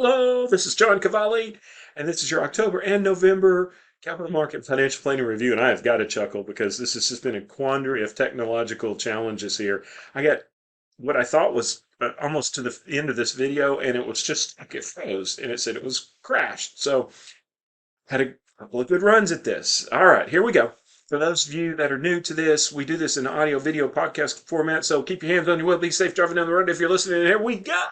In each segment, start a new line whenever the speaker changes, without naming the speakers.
Hello, this is John Kvale, and this is your October and November capital market financial planning review. And I have got to chuckle because this has just been a quandary of technological challenges here. I got what I thought was almost to the end of this video, and it was just like it froze, and it said it was crashed. So had a couple of good runs at this. All right, here we go. For those of you that are new to this, we do this in audio, video, podcast format. So keep your hands on your wheel. Be safe driving down the road. If you're listening, here we go.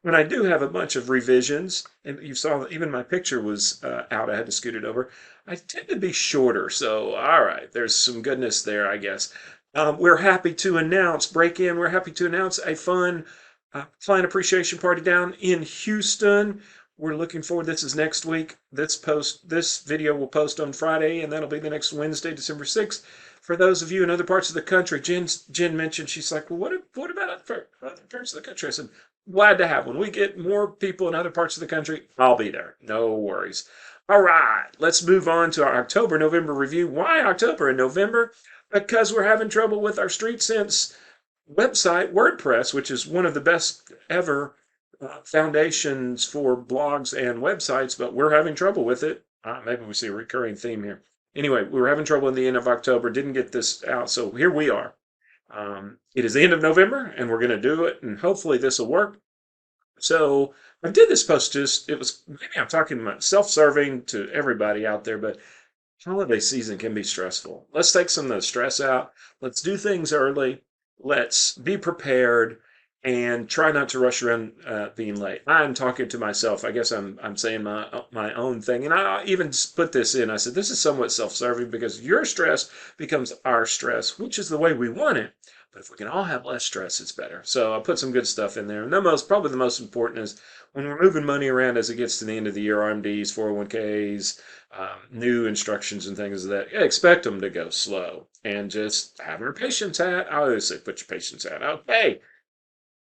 When I do have a bunch of revisions, and you saw that even my picture was out, I had to scoot it over. I tend to be shorter, so all right, there's some goodness there, I guess. We're happy to announce, we're happy to announce a fun client appreciation party down in Houston. We're looking forward. This is next week. This video will post on Friday, and that'll be the next Wednesday, December 6th. For those of you in other parts of the country, Jen mentioned, she's like, well, what about other parts of the country? I said, glad to have one. We get more people in other parts of the country, I'll be there. No worries. All right, let's move on to our October, November review. Why October and November? Because we're having trouble with our StreetSense website, WordPress, which is one of the best ever foundations for blogs and websites, but we're having trouble with it. Maybe we see a recurring theme here. Anyway, we were having trouble in the end of October, didn't get this out, so here we are. It is the end of November, and we're going to do it, and hopefully this will work. So I did this post maybe I'm talking about self-serving to everybody out there, but holiday season can be stressful. Let's take some of the stress out. Let's do things early. Let's be prepared and try not to rush around being late. I'm talking to myself. I guess I'm saying my own thing. And I even put this in. I said, this is somewhat self-serving because your stress becomes our stress, which is the way we want it. But if we can all have less stress, it's better. So I put some good stuff in there. And probably the most important is when we're moving money around as it gets to the end of the year, RMDs, 401ks, new instructions and things like that, expect them to go slow. And just have your patience hat. I always say, put your patience hat. Okay.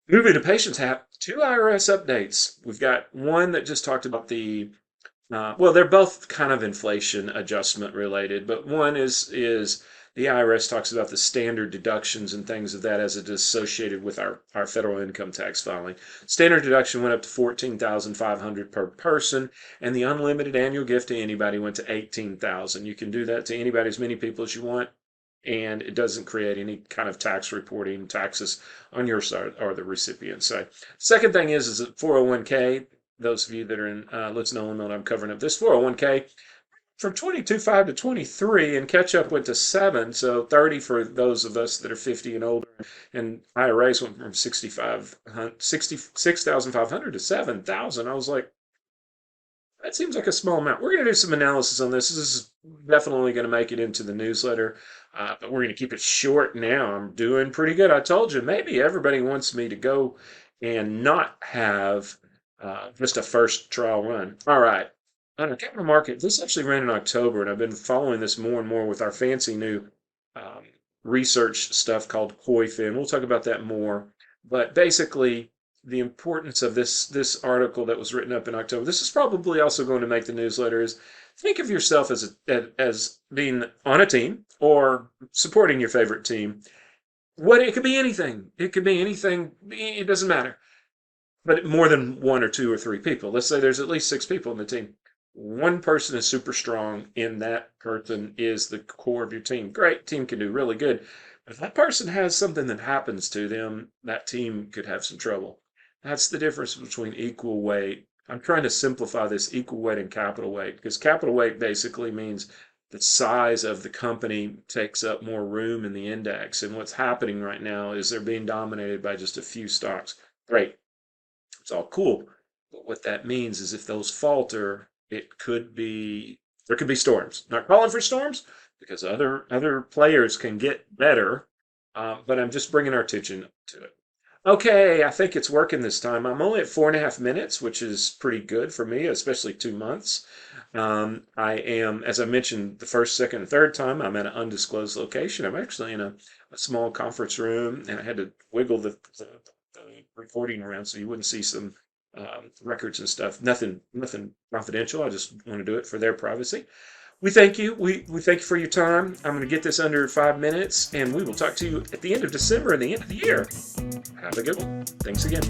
Moving to patience hat, 2 IRS updates. We've got one that just talked about they're both kind of inflation adjustment related, but one is the IRS talks about the standard deductions and things of that as it is associated with our federal income tax filing. Standard deduction went up to $14,500 per person, and the unlimited annual gift to anybody went to $18,000. You can do that to anybody, as many people as you want, and it doesn't create any kind of tax reporting taxes on your side or the recipient's side. Second thing is that 401k, those of you that are in Let's Know and I'm covering up this 401k, from 22.5 to 23, and catch up went to 7, so 30 for those of us that are 50 and older, and IRAs went from 66,500 to 7,000. I was like, that seems like a small amount. We're going to do some analysis on this. This is definitely going to make it into the newsletter, but we're going to keep it short now. I'm doing pretty good. I told you, maybe everybody wants me to go and not have just a first trial run. All right. On a capital market, this actually ran in October, and I've been following this more and more with our fancy new research stuff called COIFIN. We'll talk about that more. But basically, the importance of this article that was written up in October, this is probably also going to make the newsletter, is think of yourself as being on a team or supporting your favorite team. It could be anything. It could be anything. It doesn't matter. But more than 1 or 2 or 3 people. Let's say there's at least 6 people in the team. One person is super strong, and that person is the core of your team. Great, team can do really good. But if that person has something that happens to them, that team could have some trouble. That's the difference between equal weight. I'm trying to simplify this equal weight and capital weight, because capital weight basically means the size of the company takes up more room in the index. And what's happening right now is they're being dominated by just a few stocks. Great. It's all cool. But what that means is if those falter, there could be storms. Not calling for storms, because other players can get better, but I'm just bringing our attention to it. Okay, I think it's working this time. I'm only at 4.5 minutes, which is pretty good for me, especially 2 months. I am, as I mentioned, the first, second, and third time, I'm at an undisclosed location. I'm actually in a small conference room, and I had to wiggle the recording around so you wouldn't see some records and stuff. Nothing confidential. I just want to do it for their privacy. We thank you. We thank you for your time. I'm going to get this under 5 minutes, and we will talk to you at the end of December and the end of the year. Have a good one. Thanks again.